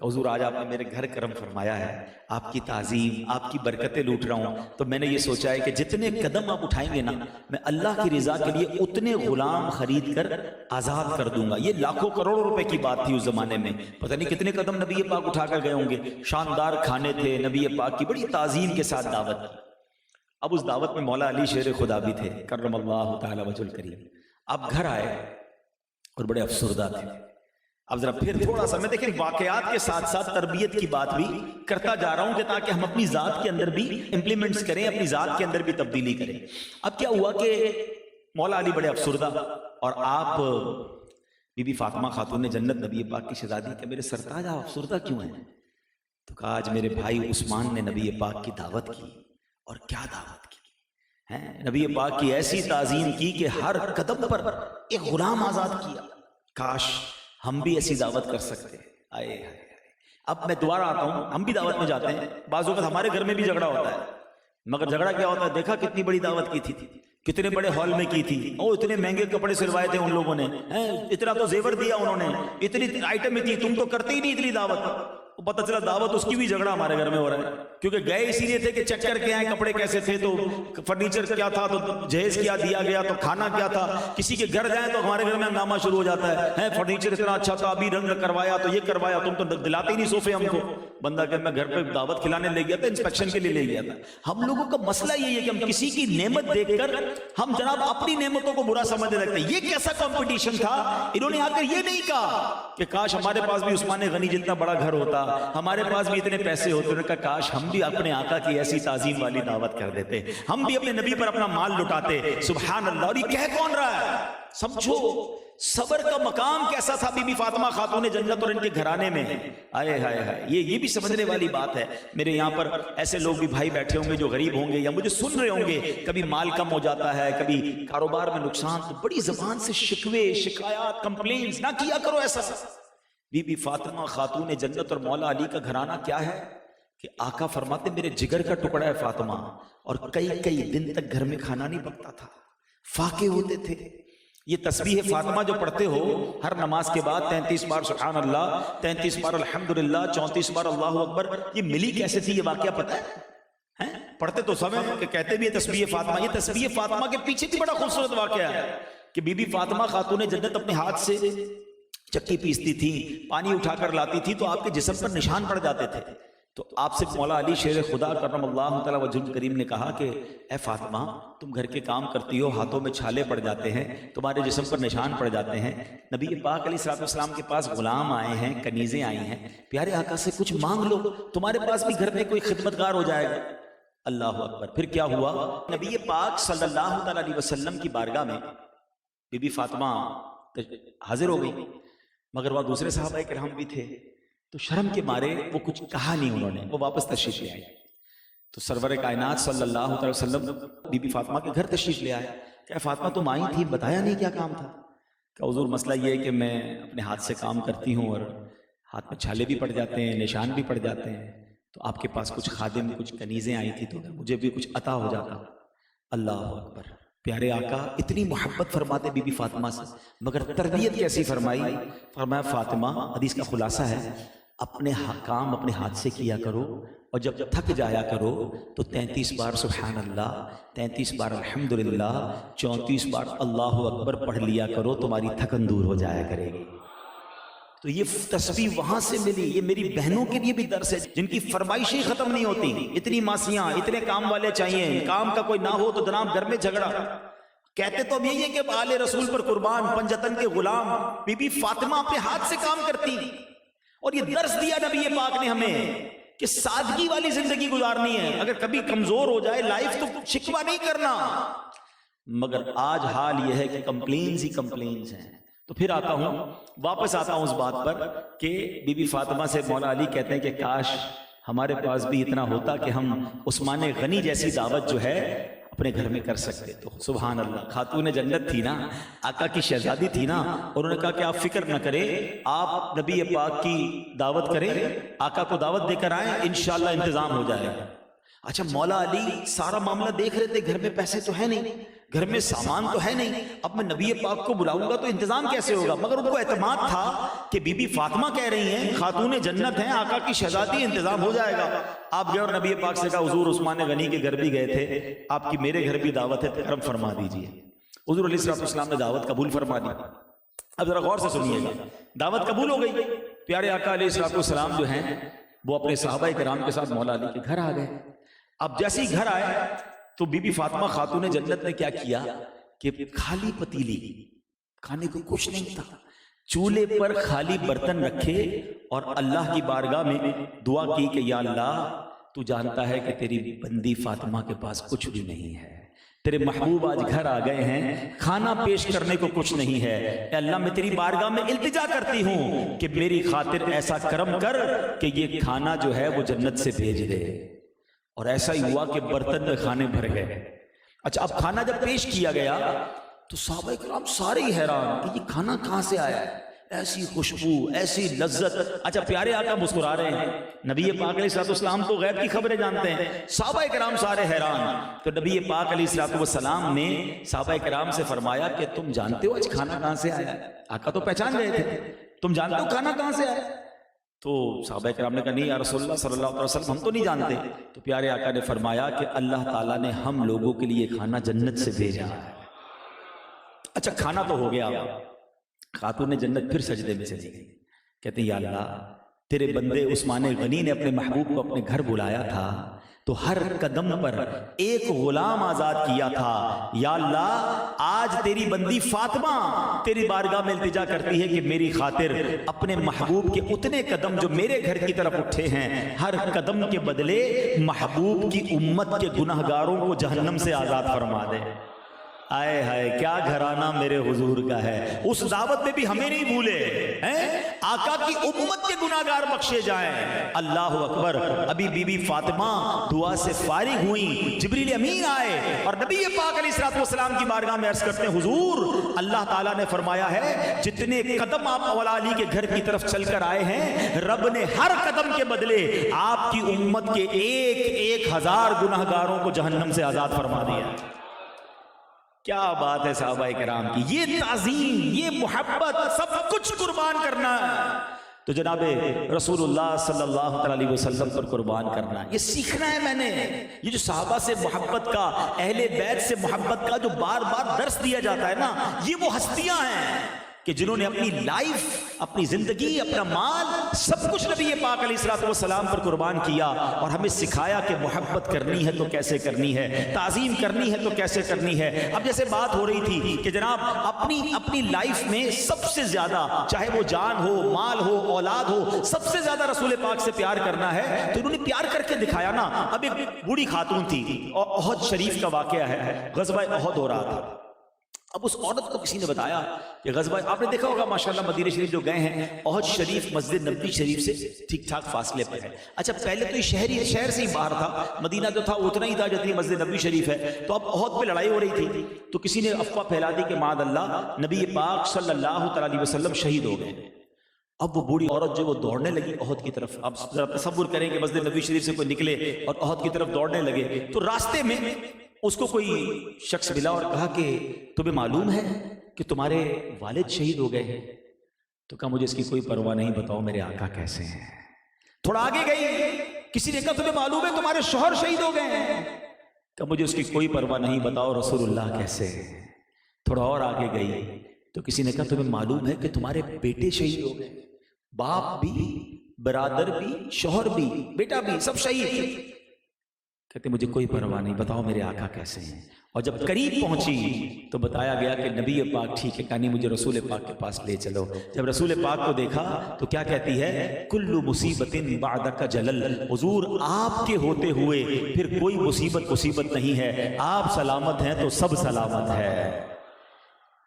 کہ حضور آج آپ نے میرے گھر کرم فرمایا ہے، آپ کی تعظیم، آپ کی برکتیں لوٹ رہا ہوں، تو میں نے یہ سوچا ہے کہ جتنے قدم آپ اٹھائیں گے نا، میں اللہ کی رضا کے لیے اتنے غلام خرید کر آزاد کر دوں گا۔ یہ لاکھوں کروڑوں روپے کی بات تھی اس زمانے میں، پتہ نہیں کتنے قدم نبی پاک اٹھا کر گئے ہوں گے۔ شاندار کھانے تھے، نبی پاک کی بڑی تعظیم کے ساتھ دعوت کی۔ اب اس دعوت میں مولا علی شیر خدا بھی تھے کرم اللہ تعالی وجہ الکریم۔ آپ گھر آئے اور بڑے افسردہ تھے۔ اب ذرا پھر تھوڑا سا میں دیکھیں واقعات کے ساتھ ساتھ تربیت کی بات بھی کرتا جا رہا ہوں کہ تاکہ ہم اپنی ذات کے اندر بھی امپلیمنٹس کریں، اپنی ذات کے اندر بھی تبدیلی کریں۔ اب کیا ہوا کہ مولا علی بڑے افسردہ، اور آپ بی بی فاطمہ خاتون جنت نبی پاک کی شہزادی کہ میرے سرتاج آپ افسردہ کیوں ہیں؟ تو کہا آج میرے بھائی عثمان نے نبی پاک کی دعوت کی، اور کیا دعوت کی ہے، نبی پاک کی ایسی تعظیم کی کہ ہر قدم پر ایک غلام آزاد کیا۔ کاش ہم بھی ایسی دعوت کر سکتے ہیں۔ آئے اب میں دوبارہ آتا ہوں، ہم بھی دعوت میں جاتے ہیں، بعض اوقات ہمارے گھر میں بھی جھگڑا ہوتا ہے، مگر جھگڑا کیا ہوتا ہے؟ دیکھا کتنی بڑی دعوت کی تھی، کتنے بڑے ہال میں کی تھی، او اتنے مہنگے کپڑے سلوائے تھے ان لوگوں نے، اتنا تو زیور دیا انہوں نے، اتنی آئٹم تھی، تم تو کرتے ہی نہیں اتنی دعوت۔ پتہ چلا دعوت اس کی بھی جھگڑا ہمارے گھر میں ہو رہا ہے، کیونکہ گئے اسی لیے تھے کہ چیک کر کے آئے کپڑے کیسے تھے، تو فرنیچر کیا تھا، تو جہیز کیا دیا گیا، تو کھانا کیا تھا۔ کسی کے گھر جائیں تو ہمارے گھر میں ہنگامہ شروع ہو جاتا ہے، فرنیچر اتنا اچھا تھا، ابھی رنگ کروایا، تو یہ کروایا، تم تو دلاتے ہی نہیں صوفے ہم کو۔ بندہ کہ میں گھر پہ دعوت کھلانے لے گیا تھا، انسپیکشن کے لیے لے گیا تھا۔ ہم لوگوں کا مسئلہ یہی ہے کہ ہم کسی کی نعمت دیکھ کر ہم جناب اپنی نعمتوں کو برا سمجھنے لگتے ہیں۔ یہ کیسا کمپٹیشن تھا؟ انہوں نے آ کر یہ نہیں کہا کہ کاش ہمارے پاس بھی عثمان غنی جتنا بڑا گھر ہوتا، ہمارے پاس بھی اتنے پیسے ہوتے، انہوں نے کہا کاش ہم بھی اپنے آقا کی ایسی تعظیم والی دعوت کر دیتے، ہم بھی اپنے نبی پر اپنا مال لٹاتے۔ سبحان اللہ۔ اور یہ کہہ کون رہا ہے؟ سمجھو صبر کا مقام کیسا تھا بی بی فاطمہ خاتون جنت اور ان کے گھرانے میں۔ آئے ہائے ہائے، یہ بھی سمجھنے والی بات ہے۔ میرے یہاں پر ایسے لوگ بھی بھائی بیٹھے ہوں گے جو غریب ہوں گے یا مجھے سن رہے ہوں گے، کبھی مال کم ہو جاتا ہے، کبھی کاروبار میں نقصان، تو بڑی زبان سے شکوے، شکایات، کمپلینز نہ کیا کرو ایسا۔ بی بی فاطمہ خاتون جنت اور مولا علی کا گھرانہ کیا ہے کہ آقا فرماتے میرے جگر کا ٹکڑا ہے فاطمہ، اور کئی دن تک گھر میں کھانا نہیں پکتا تھا، فاقے ہوتے تھے۔ یہ تسبیح فاطمہ جو پڑھتے ہو ہر نماز کے بعد 33 بار سبحان اللہ، 33 بار الحمدللہ، 34 بار اللہ اکبر، یہ ملی کیسے تھی؟ یہ واقعہ پتہ ہے؟ پڑھتے تو سب ہیں کہ کہتے بھی ہے تسبیح فاطمہ۔ یہ تسبیح فاطمہ کے پیچھے بھی بڑا خوبصورت واقعہ ہے کہ بی بی فاطمہ خاتون جنت اپنے ہاتھ سے چکی پیستی تھی، پانی اٹھا کر لاتی تھی، تو آپ کے جسم پر نشان پڑ جاتے تھے۔ تو آپ سے مولا علی شیر خدا کرم اللہ تعالی وجہ کریم نے کہا کہ اے فاطمہ تم گھر کے کام کرتی ہو، ہاتھوں میں چھالے پڑ جاتے ہیں، تمہارے جسم پر نشان پڑ جاتے ہیں، نبی پاک علیہ السلام کے پاس غلام آئے ہیں، کنیزیں آئی ہیں، پیارے آقا سے کچھ مانگ لو، تمہارے پاس بھی گھر میں کوئی خدمتگار ہو جائے گا۔ اللہ اکبر۔ پھر کیا ہوا؟ نبی پاک صلی اللہ تعالی علیہ وسلم کی بارگاہ میں بی بی فاطمہ حاضر ہو گئی، مگر وہ دوسرے صحابہ کرام بھی تھے، تو شرم کے مارے وہ کچھ کہا نہیں، انہوں نے وہ واپس تشریف لے آئے۔ تو سرور کائنات صلی اللہ علیہ وسلم بی بی فاطمہ کے گھر تشریف لے آئے کہ فاطمہ تم آئی تھی، بتایا نہیں کیا کام تھا؟ کہ حضور مسئلہ یہ ہے کہ میں اپنے ہاتھ سے کام کرتی ہوں اور ہاتھ میں چھالے بھی پڑ جاتے ہیں، نشان بھی پڑ جاتے ہیں، تو آپ کے پاس کچھ خادم، کچھ کنیزیں آئی تھی، تو مجھے بھی کچھ عطا ہو جاتا۔ اللہ اکبر۔ پیارے آقا اتنی محبت فرماتے بی بی فاطمہ سے، مگر تربیت کیسی فرمائی؟ فرمایا فاطمہ، حدیث کا خلاصہ ہے، اپنے کام اپنے ہاتھ سے کیا کرو، اور جب تھک جایا کرو تو 33 بار سبحان اللہ، 33 بار الحمدللہ، 34 بار اللہ اکبر پڑھ لیا کرو، تمہاری تھکن دور ہو جایا کرے گی۔ تو یہ تسبیح وہاں سے ملی۔ یہ میری بہنوں کے لیے بھی درس ہے جن کی فرمائشیں ختم نہیں ہوتی، اتنی ماسیاں، اتنے کام والے چاہیے، کام کا کوئی نہ ہو تو جناب گھر میں جھگڑا۔ کہتے تو اب یہی ہے کہ آل رسول پر قربان، پنجتن کے غلام، بی بی فاطمہ اپنے ہاتھ سے کام کرتی، اور یہ درس دیا نبی پاک نے ہمیں کہ سادگی والی زندگی گزارنی ہے۔ اگر کبھی کمزور ہو جائے لائف تو شکوہ نہیں کرنا، مگر آج حال یہ ہے کہ کمپلینز ہی کمپلینز ہیں۔ تو پھر واپس آتا ہوں اس بات پر کہ بی بی فاطمہ سے مولا علی کہتے ہیں کہ کاش ہمارے پاس بھی اتنا ہوتا کہ ہم عثمان غنی جیسی دعوت جو ہے اپنے گھر میں کر سکتے۔ تو سبحان اللہ، خاتون جنت تھی نا، آقا کی شہزادی تھی نا، اور انہوں نے کہا کہ آپ فکر نہ کریں، آپ نبی پاک کی دعوت کریں، آقا کو دعوت دے کر آئیں، انشاءاللہ انتظام ہو جائے گا۔ اچھا مولا علی سارا معاملہ دیکھ رہے تھے، گھر میں پیسے تو ہے نہیں، گھر میں سامان تو ہے نہیں، اب میں نبی پاک کو بلاؤں گا تو انتظام کیسے ہوگا؟ مگر ان کو اعتماد تھا کہ بی بی فاطمہ کہہ رہی ہیں، خاتون جنت ہیں، آقا کی شہزادی، انتظام ہو جائے گا۔ آپ گئے اور نبی پاک سے کہا حضور عثمان غنی کے گھر بھی گئے تھے، آپ کی میرے گھر بھی دعوت ہے، کرم فرما دیجئے۔ حضور علیہ السلام نے دعوت قبول فرما دی۔ اب ذرا غور سے سنیے گا، دعوت قبول ہو گئی، پیارے آقا علیہ السلام جو ہیں وہ اپنے صحابہ کرام کے ساتھ مولا علی کے گھر آ گئے۔ اب جیسے ہی گھر آئے تو بی بی فاطمہ خاتون جنت نے کیا کیا کہ خالی پتیلی، کھانے کو کچھ نہیں تھا، چولہے پر خالی برتن رکھے اور اللہ کی بارگاہ میں دعا کی کہ یا اللہ تو جانتا ہے کہ تیری بندی فاطمہ کے پاس کچھ بھی نہیں ہے، تیرے محبوب آج گھر آ گئے ہیں، کھانا پیش کرنے کو کچھ نہیں ہے، اے اللہ میں تیری بارگاہ میں التجا کرتی ہوں کہ میری خاطر ایسا کرم کر کہ یہ کھانا جو ہے وہ جنت سے بھیج دے۔ اور ایسا ہی ہوا کہ برتن میں کھانے بھر گئے۔ اچھا اب کھانا جب پیش کیا گیا تو صحابہ کرام سارے ہی حیران کہ یہ کھانا کہاں سے آیا ہے، ایسی خوشبو، ایسی لذت۔ اچھا پیارے آقا مسکرا رہے ہیں، نبی پاک علیہ السلام تو غیب کی خبریں جانتے ہیں، صحابہ کرام سارے حیران۔ تو نبی پاک علیہ السلام نے صحابہ کرام سے فرمایا کہ تم جانتے ہو آج کھانا کہاں سے آیا ہے؟ آقا تو پہچان گئے تھے، تم جانتے ہو کھانا کہاں سے آیا؟ تو صحابہ کرام نے کہا نہیں یا رسول اللہ صلی اللہ علیہ وسلم ہم تو نہیں جانتے۔ تو پیارے آقا نے فرمایا کہ اللہ تعالیٰ نے ہم لوگوں کے لیے کھانا جنت سے بھیجا ہے۔ اچھا کھانا تو ہو گیا، خاتون جنت پھر سجدے میں چلی گئی، کہتے ہیں یا اللہ تیرے بندے عثمان غنی نے اپنے محبوب کو اپنے گھر بلایا تھا تو ہر قدم پر ایک غلام آزاد کیا تھا، یا اللہ آج تیری بندی فاطمہ تیری بارگاہ میں التجا کرتی ہے کہ میری خاطر اپنے محبوب کے اتنے قدم جو میرے گھر کی طرف اٹھے ہیں، ہر قدم کے بدلے محبوب کی امت کے گناہگاروں کو جہنم سے آزاد فرما دے۔ آئے ہائے کیا گھرانہ میرے حضور کا ہے، اس دعوت میں بھی ہمیں نہیں بھولے ہیں، آقا کی امت کے گناہگار بخشے جائیں۔ اللہ اکبر۔ ابھی بی بی فاطمہ دعا سے فارغ ہوئیں، جبریل امین آئے اور نبی پاک علیہ السلام کی بارگاہ میں عرض کرتے ہیں حضور اللہ تعالیٰ نے فرمایا ہے جتنے قدم آپ مولا علی کے گھر کی طرف چل کر آئے ہیں، رب نے ہر قدم کے بدلے آپ کی امت کے 1000 گناہگاروں کو جہنم سے آزاد فرما دیا۔ کیا بات ہے صحابہ کرام کی، یہ تعظیم، یہ محبت، سب کچھ قربان کرنا ہے تو جناب رسول اللہ صلی اللہ علیہ وسلم پر قربان کرنا، یہ سیکھنا ہے میں نے۔ یہ جو صحابہ سے محبت کا، اہل بیت سے محبت کا جو بار بار درس دیا جاتا ہے نا، یہ وہ ہستیاں ہیں کہ جنہوں نے اپنی لائف، اپنی زندگی، اپنا مال، سب کچھ نبی پاک علیہ السلام پر قربان کیا اور ہمیں سکھایا کہ محبت کرنی ہے تو کیسے کرنی ہے، تعظیم کرنی ہے تو کیسے کرنی ہے۔ اب جیسے بات ہو رہی تھی کہ جناب اپنی لائف میں سب سے زیادہ، چاہے وہ جان ہو، مال ہو، اولاد ہو، سب سے زیادہ رسول پاک سے پیار کرنا ہے تو انہوں نے پیار کر کے دکھایا نا۔ اب ایک بوڑھی خاتون تھی، احد شریف کا واقعہ ہے، غزوہ احد ہو رہا تھا۔ اب اس عورت کو کسی نے بتایا کہ غزوہ، آپ نے دیکھا ہوگا ماشاءاللہ مدینہ شریف جو گئے ہیں، احد شریف مسجد نبوی شریف سے ٹھیک ٹھاک فاصلے پر ہے۔ اچھا پہلے تو یہ شہر سے ہی باہر تھا، مدینہ جو تھا اتنا ہی تھا جتنی مسجد نبوی شریف ہے۔ تو اب احد پہ لڑائی ہو رہی تھی تو کسی نے افواہ پھیلا دی کہ معاذ اللہ نبی پاک صلی اللہ علیہ وسلم شہید ہو گئے۔ اب وہ بوڑھی عورت جو وہ دوڑنے لگی احد کی طرف۔ اب ذرا تصور کریں کہ مسجد نبوی شریف سے کوئی نکلے اور احد کی طرف دوڑنے لگے تو راستے میں اس کو کوئی شخص ملا اور کہا کہ تمہیں معلوم ہے کہ تمہارے والد شہید ہو گئے ہیں؟ تو کہا مجھے اس کی کوئی پرواہ نہیں، بتاؤ میرے آقا کیسے ہیں۔ تھوڑا آگے گئی، کسی نے کہا تمہیں معلوم ہے تمہارے شوہر شہید ہو گئے ہیں؟ کہا مجھے اس کی کوئی پرواہ نہیں، بتاؤ رسول اللہ کیسے ہیں۔ تھوڑا اور آگے گئی تو کسی نے کہا تمہیں معلوم ہے کہ تمہارے بیٹے شہید ہو گئے، باپ بھی، برادر بھی، شوہر بھی، بیٹا بھی، سب شہید۔ کہتے مجھے کوئی پرواہ نہیں، بتاؤ میرے آقا کیسے ہیں۔ اور جب قریب پہنچی تو بتایا گیا کہ نبی پاک ٹھیک ہے، کہانی مجھے رسول پاک کے پاس لے چلو۔ جب رسول پاک کو دیکھا تو کیا کہتی ہے، کل مصیبت بعدک جلل، حضور آپ کے ہوتے ہوئے پھر کوئی مصیبت نہیں ہے، آپ سلامت ہیں تو سب سلامت ہے۔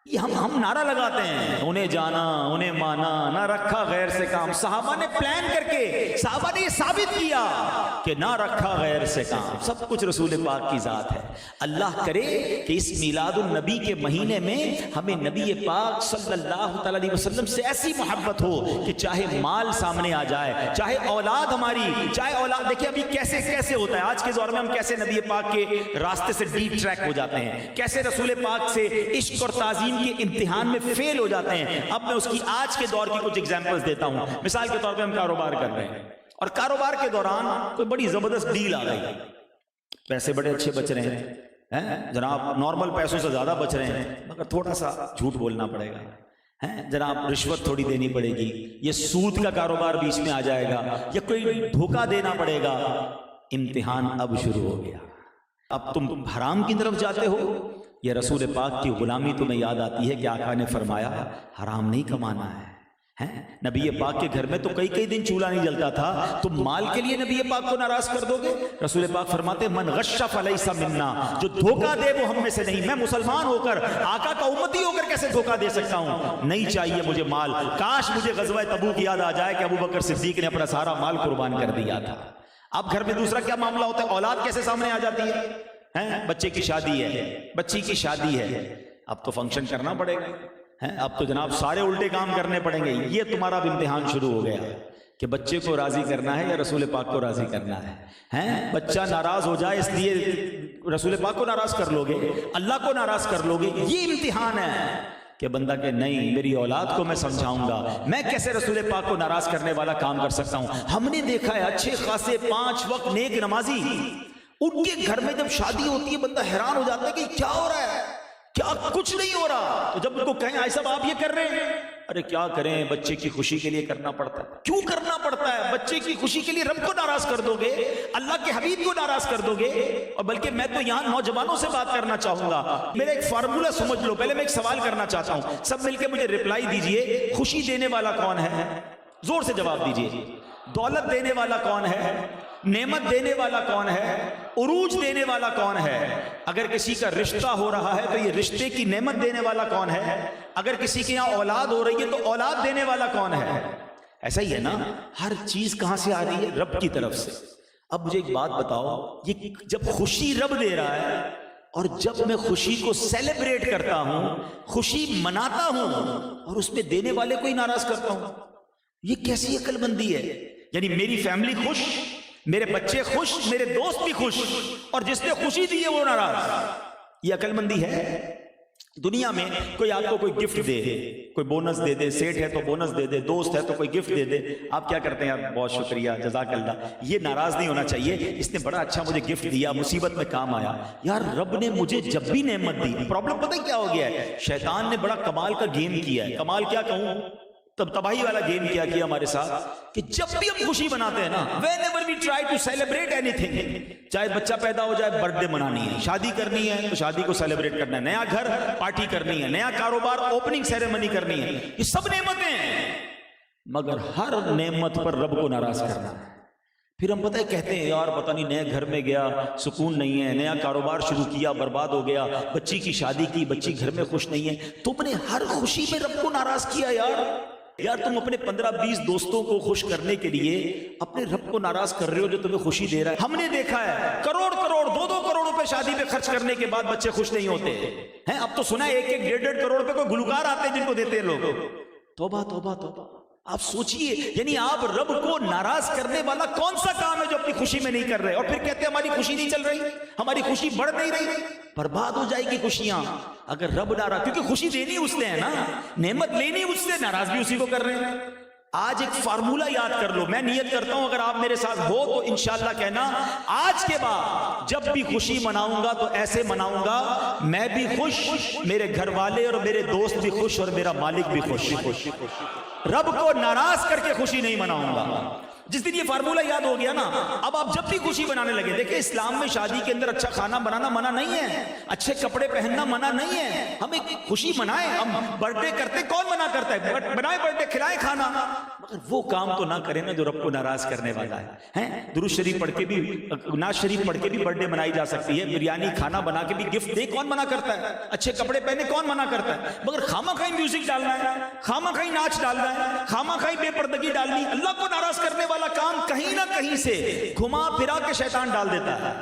یہ ہم نعرہ لگاتے ہیں، انہیں جانا انہیں مانا، نہ رکھا غیر سے کام۔ صحابہ نے پلان کر کے، صحابہ نے یہ ثابت کیا کہ نہ رکھا غیر سے کام، سب کچھ رسول پاک کی ذات ہے۔ اللہ کرے کہ اس میلاد النبی کے مہینے میں ہمیں نبی پاک صلی اللہ تعالی علیہ وسلم سے ایسی محبت ہو کہ چاہے مال سامنے آ جائے، چاہے اولاد ہماری، چاہے اولاد، دیکھیں ابھی کیسے ہوتا ہے آج کے دور میں، ہم کیسے نبی پاک کے راستے سے ڈیپ ٹریک ہو جاتے ہیں، کیسے رسول پاک سے عشق اور تعظیم کے امتحان میں فیل ہو جاتے ہیں۔ اب میں اس کی آج کے دور کی کچھ ایگزامپلز دیتا ہوں۔ مثال کے طور پہ ہم کاروبار کر رہے ہیں اور کاروبار کے دوران کوئی بڑی زبردست ڈیل آ گئی، پیسے بڑے اچھے بچ رہے ہیں جناب، نارمل پیسوں سے زیادہ بچ رہے ہیں، مگر تھوڑا سا جھوٹ بولنا پڑے گا جناب، رشوت تھوڑی دینی پڑے گی، یہ سود کا کاروبار بیچ میں آ جائے گا، یا کوئی دھوکہ دینا پڑے گا۔ امتحان اب شروع ہو گیا، اب تم حرام کی طرف جاتے ہو، یہ رسول پاک کی غلامی تمہیں یاد آتی ہے کہ آقا نے فرمایا حرام نہیں کمانا ہے۔ نبی پاک کے گھر میں تو کئی دن چولہا نہیں جلتا تھا، تم مال کے لیے نبی پاک کو ناراض کر دو گے؟ رسول پاک فرماتے من غش فلیس منا، جو دھوکہ دے وہ ہم میں سے نہیں۔ میں مسلمان ہو کر، آقا کا امتی ہو کر کیسے دھوکہ دے سکتا ہوں؟ نہیں چاہیے مجھے مال، کاش مجھے غزوہ تبوک یاد آ جائے کہ ابو بکر صدیق نے اپنا سارا مال قربان کر دیا تھا۔ اب گھر میں دوسرا کیا معاملہ ہوتا ہے، اولاد کیسے سامنے آ جاتی ہے، بچے کی شادی ہے، بچی کی شادی ہے، اب تو فنکشن کرنا پڑے گا، اب تو جناب سارے الٹے کام کرنے پڑیں گے۔ یہ تمہارا بھی امتحان شروع ہو گیا کہ بچے کو راضی کرنا ہے یا رسول پاک کو راضی کرنا ہے۔ بچہ ناراض ہو جائے اس لیے رسول پاک کو ناراض کر لو گے، اللہ کو ناراض کر لو گے، یہ امتحان ہے کہ بندہ کہ نہیں، میری اولاد کو میں سمجھاؤں گا، میں کیسے رسول پاک کو ناراض کرنے والا کام کر سکتا ہوں۔ ہم نے دیکھا ہے اچھے خاصے 5 وقت نیک نمازی، ان کے گھر میں جب شادی ہوتی ہے بندہ حیران ہو جاتا ہے کہ کیا ہو رہا ہے، کیا کچھ نہیں ہو رہا۔ تو جب ان کو کہیں آئے صاحب آپ یہ کر رہے ہیں، ارے کیا کریں، بچے کی خوشی کے لیے کرنا پڑتا ہے۔ کیوں کرنا پڑتا ہے؟ بچے کی خوشی کے لیے رب کو ناراض کر دو گے، اللہ کے حبیب کو ناراض کر دو گے۔ اور بلکہ میں تو یہاں نوجوانوں سے بات کرنا چاہوں گا، میرا ایک فارمولہ سمجھ لو۔ پہلے میں ایک سوال کرنا چاہتا ہوں، سب مل کے مجھے رپلائی دیجئے، خوشی دینے والا کون ہے؟ زور سے جواب دیجئے۔ دولت دینے والا کون ہے؟ نعمت دینے والا کون ہے؟ عروج دینے والا کون ہے؟ اگر کسی کا رشتہ ہو رہا ہے تو یہ رشتے کی نعمت دینے والا کون ہے؟ اگر کسی کے یہاں اولاد ہو رہی ہے تو اولاد دینے والا کون ہے؟ ایسا ہی ہے نا، ہر چیز کہاں سے آ رہی ہے؟ رب کی طرف سے۔ اب مجھے ایک بات بتاؤ، یہ جب خوشی رب دے رہا ہے اور جب میں خوشی کو سیلیبریٹ کرتا ہوں، خوشی مناتا ہوں اور اس میں دینے والے کو ہی ناراض کرتا ہوں، یہ کیسی عقل مندی ہے؟ یعنی میری فیملی خوش، میرے بچے خوش، میرے دوست بھی خوش، اور جس نے خوشی دی ہے وہ ناراض، یہ عقل مندی ہے؟ دنیا میں کوئی آپ کو کوئی گفٹ دے، کوئی بونس دے دے، سیٹ ہے تو بونس دے دے، دوست ہے تو کوئی گفٹ دے دے، آپ کیا کرتے ہیں؟ یار بہت شکریہ، جزاک اللہ۔ یہ ناراض نہیں ہونا چاہیے، اس نے بڑا اچھا مجھے گفٹ دیا، مصیبت میں کام آیا۔ یار رب نے مجھے جب بھی نعمت دی، پرابلم پتہ کیا ہو گیا ہے؟ شیطان نے بڑا کمال کا گیم کیا ہے، کمال کیا کہوں، تب تباہی والا گیم کیا ہمارے ساتھ کہ جب بھی ہم خوشی مناتے ہیں نا، whenever we try to celebrate anything، چاہے بچہ پیدا ہو جائے برتھ ڈے منانی ہے، شادی کرنی ہے تو شادی کو سیلیبریٹ کرنا ہے، نیا گھر پارٹی کرنی ہے، نیا کاروبار اوپننگ سیریمنی کرنی ہے، یہ سب نعمتیں ہیں، مگر ہر نعمت پر رب کو ناراض کرنا ہے۔ پھر ہم پتہ ہے کہتے ہیں یار پتہ نہیں، نئے گھر میں گیا سکون نہیں ہے، نیا کاروبار شروع کیا برباد ہو گیا، بچی کی شادی کی بچی گھر میں خوش نہیں ہے، تم نے ہر خوشی میں رب کو ناراض کیا۔ یار تم اپنے 15-20 دوستوں کو خوش کرنے کے لیے اپنے رب کو ناراض کر رہے ہو جو تمہیں خوشی دے رہا ہے۔ ہم نے دیکھا ہے کروڑ 2 کروڑ روپے شادی پہ خرچ کرنے کے بعد بچے خوش نہیں ہوتے ہیں۔ اب تو سنا ہے 1-1 کروڑ روپے کوئی گلوکار آتے ہیں جن کو دیتے ہیں لوگ۔ توبہ توبہ توبہ، آپ سوچئے، یعنی آپ رب کو ناراض کرنے والا کون سا کام ہے جو اپنی خوشی میں نہیں کر رہے، اور پھر کہتے ہیں ہماری خوشی نہیں چل رہی، ہماری خوشی بڑھ نہیں رہی، برباد ہو جائے گی خوشیاں اگر رب ناراض، کیونکہ خوشی دینی اس نے ہے نا، نعمت لینی اس سے، ناراض بھی اسی کو کر رہے ہیں۔ آج ایک فارمولہ یاد کر لو، میں نیت کرتا ہوں اگر آپ میرے ساتھ ہو تو انشاءاللہ کہنا آج کے بعد جب بھی خوشی مناؤں گا تو ایسے مناؤں گا میں بھی خوش، میرے گھر والے اور میرے دوست بھی خوش، اور میرا مالک بھی خوش۔ رب کو ناراض کر کے خوشی نہیں مناؤں گا۔ جس دن یہ فارمولہ یاد ہو گیا نا، اب آپ جب بھی خوشی بنانے لگے، دیکھیں اسلام میں شادی کے اندر اچھا کھانا بنانا منع نہیں ہے، اچھے کپڑے پہننا منع نہیں ہے، ہم ایک خوشی منائیں، ہم برتھ ڈے کرتے، کون منع کرتا ہے؟ بنائے برتھ ڈے، کھلائے کھانا، مگر وہ کام تو نہ کریں نا جو رب کو ناراض کرنے والا ہے۔ درود شریف پڑھ کے بھی، نعت شریف پڑھ کے بھی برتھ ڈے منائی جا سکتی ہے، بریانی کھانا بنا کے بھی گفٹ دے، کون منع کرتا ہے؟ اچھے کپڑے پہنے کون منع کرتا ہے؟ مگر خامہ خواہ میوزک ڈالنا ہے، خامہ خواہ ناچ ڈالنا ہے، خامہ خواہ بے پردگی ڈالنی، اللہ کو ناراض کرنے والا کام کہیں نہ کہیں سے گھما پھرا کے شیطان ڈال دیتا ہے.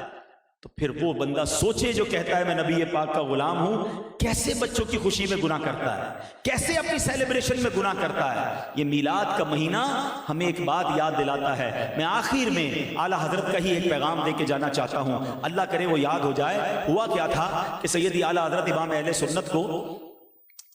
تو پھر وہ بندہ سوچے جو کہتا ہے میں نبی پاک کا غلام ہوں، کیسے بچوں کی خوشی میں گناہ کرتا ہے، کیسے اپنی سیلیبریشن میں گناہ کرتا ہے. یہ میلاد کا مہینہ ہمیں ایک بات یاد دلاتا ہے. میں آخر میں اعلیٰ حضرت کا ہی ایک پیغام دے کے جانا چاہتا ہوں، اللہ کرے وہ یاد ہو جائے. ہوا کیا تھا کہ سیدی اعلیٰ حضرت امام اہل سنت کو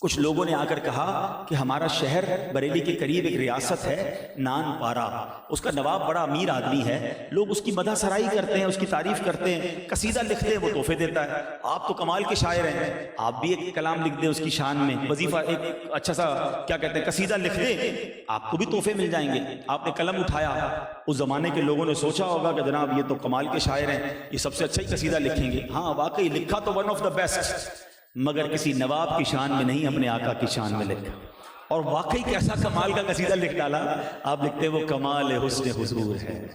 کچھ لوگوں نے آ کر کہا کہ ہمارا شہر بریلی کے قریب ایک ریاست ہے نان پارا، اس کا نواب بڑا امیر آدمی ہے، لوگ اس کی مدح سرائی کرتے ہیں، اس کی تعریف کرتے ہیں، قصیدہ لکھتے ہیں، وہ تحفے دیتا ہے. آپ تو کمال کے شاعر ہیں، آپ بھی ایک کلام لکھ دیں اس کی شان میں، وظیفہ ایک اچھا سا کیا کہتے ہیں قصیدہ لکھ دیں، آپ کو بھی تحفے مل جائیں گے. آپ نے قلم اٹھایا، اس زمانے کے لوگوں نے سوچا ہوگا کہ جناب یہ تو کمال کے شاعر ہیں، یہ سب سے اچھا ہی قصیدہ لکھیں گے. ہاں واقعی لکھا تو ون آف دا بیسٹ، مگر کسی نواب کی شان میں نہیں، اپنے آقا کی شان میں لکھا. اور واقعی کیسا کمال کا قصیدہ لکھ ڈالا. آپ لکھتے وہ کمال حسن حضور ہے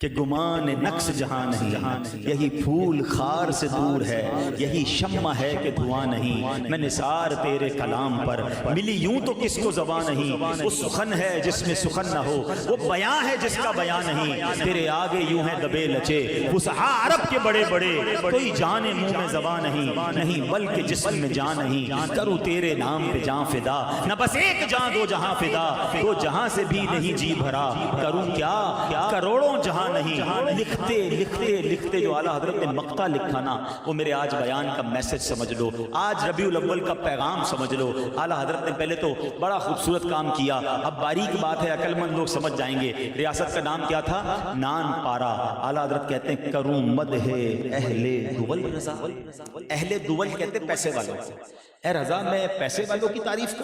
کہ گمان نقص جہاں نہیں، یہی پھول خار سے دور ہے، یہی شمع ہے کہ دھواں نہیں. میں نثار تیرے کلام پر ملی یوں تو کس کو زباں نہیں. وہ سخن ہے جس میں سخن نہ ہو، وہ بیاں ہے جس کا بیاں نہیں. تیرے آگے یوں ہے دبے لچے فصحاء عرب کے بڑے بڑے، کوئی جانے منہ میں زباں نہیں بلکہ جسم میں جان نہیں. کروں تیرے نام پہ جان فدا، نہ بس ایک جان دو جہاں فدا، دو جہاں سے بھی نہیں جی بھرا. کروں کیا کروڑوں جہاں نہیں. لکھتے لکھتے لکھتے جو اعلیٰ حضرت نے مقطع لکھا نا، وہ میرے آج بیان کا میسج سمجھ لو، آج ربیع الاول کا پیغام سمجھ لو. اعلیٰ حضرت نے پہلے تو بڑا خوبصورت کام کیا، اب باریک بات ہے، عقل مند لوگ سمجھ جائیں گے. ریاست کا نام کیا تھا؟ نان پارا. اعلیٰ حضرت کہتے ہیں کروں مدح اہل دول رضا. اہل دول کہتے ہیں پیسے والوں. اے رضا میں پیسے والوں کی تعریف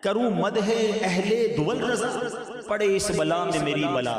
کروں مدح اہل دول رضا. پڑے اس بلا میں میری بلا،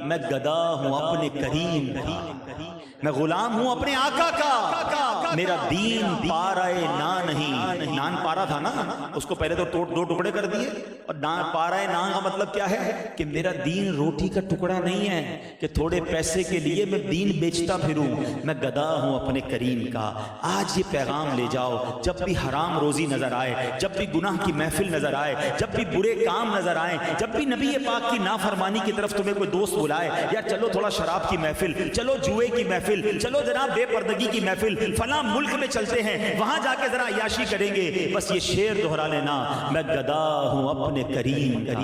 میں گدا ہوں اپنے کریم کی، میں غلام ہوں اپنے آقا کا. میرا دین پارائے نان نہیں. نان پارا تھا نا، اس کو پہلے تو دو ٹکڑے کر دیے. اور پارائے نان کا مطلب کیا ہے کہ میرا دین روٹی کا ٹکڑا نہیں ہے کہ تھوڑے پیسے کے لیے میں دین بیچتا پھروں. میں گدا ہوں اپنے کریم کا. آج یہ پیغام لے جاؤ، جب بھی حرام روزی نظر آئے، جب بھی گناہ کی محفل نظر آئے، جب بھی برے کام نظر آئے، جب بھی نبی پاک کی نافرمانی کی طرف تمہیں کوئی دوست بلائے، یار چلو تھوڑا شراب کی محفل، چلو جوئے کی محفل، چلو جناب بے پردگی کی محفل، فلاں ملک میں چلتے ہیں، وہاں جا کے ذرا عیاشی کریں گے، بس یہ شعر دہرا لینا، میں گدا ہوں اپنے کریم کا.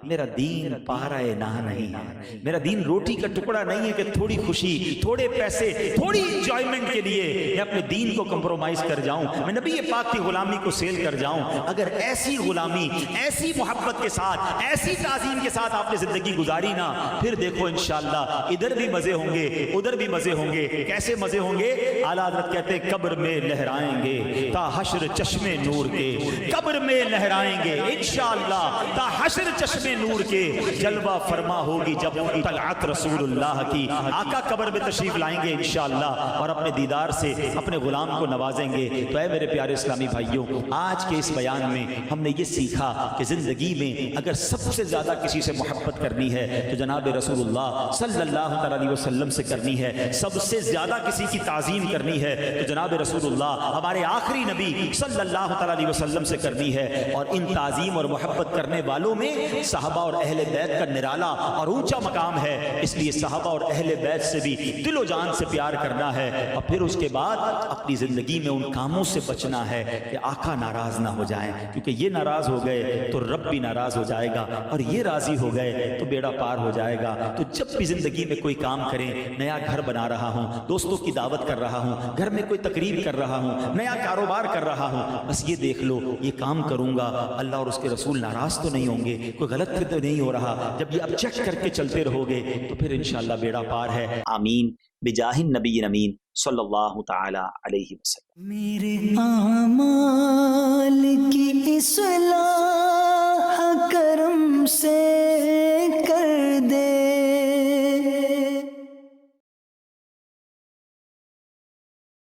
میرا دین پارائے نہ نہیں ہے، میرا دین روٹی کا ٹکڑا نہیں ہے کہ تھوڑی خوشی، تھوڑے پیسے، تھوڑی انجوائمنٹ کے لیے میں اپنے دین کو کمپرومائز کر جاؤں، میں نبی پاک کی غلامی کو سیل کر جاؤں. اگر ایسی غلامی، ایسی محبت کے ساتھ، ایسی تعظیم کے ساتھ آپ نے زندگی گزاری نا، پھر دیکھو انشاءاللہ ادھر بھی مزے ہوں گے، ادھر بھی مزے ہوں گے. کیسے مزے ہوں گے؟ اعلیٰ حضرت کہتے ہیں قبر میں لہرائیں گے تا حشر چشمے نور کے. قبر میں لہرائیں گے انشاءاللہ تا حشر چشمے نور کے. جلوہ فرما ہوگی جب طلعت رسول اللہ کی. آقا قبر میں تشریف لائیں گے انشاءاللہ اور اپنے دیدار سے اپنے غلام کو نوازیں گے. تو اے میرے پیارے اسلامی بھائیوں، آج کے اس بیان میں ہم نے یہ سیکھا کہ زندگی میں اگر سب سے زیادہ کسی سے محبت کرنی ہے تو جناب رسول اللہ صلی اللہ علیہ وسلم سے کرنی ہے. سب سے زیادہ کسی کی تعظیم کرنی ہے تو جناب رسول اللہ ہمارے آخری نبی صلی اللہ علیہ وسلم سے کرنی ہے. اور ان تعظیم اور محبت کرنے والوں میں صحابہ اور اہل بیت کا نرالا اور اونچا مقام ہے. اس لیے صحابہ اور اہل بیت سے بھی دل و جان سے پیار کرنا ہے، اور پھر اس کے بعد اپنی زندگی میں ان کاموں سے بچنا ہے کہ آقا ناراض نہ ہو جائیں، کیونکہ یہ ناراض ہو گئے تو رب بھی ناراض ہو جائے گا، اور یہ راضی ہو گئے تو بیڑا پار ہو جائے گا. تو جب بھی زندگی میں کوئی کام کریں، نیا گھر بنا رہا ہوں، دوستوں کی دعوت کر رہا ہوں، گھر میں کوئی تقریب کر رہا ہوں، نیا کاروبار کر رہا ہوں، بس یہ دیکھ لو یہ کام کروں گا اللہ اور اس کے رسول ناراض تو نہیں ہوں گے، کوئی غلط تو نہیں ہو رہا. جب یہ اب چیک کر کے چلتے رہو گے تو پھر انشاءاللہ بیڑا پار ہے. آمین بجاہ النبی امین صلی اللہ تعالی علیہ وسلم. میرے اعمال کی اصلاح کرم سے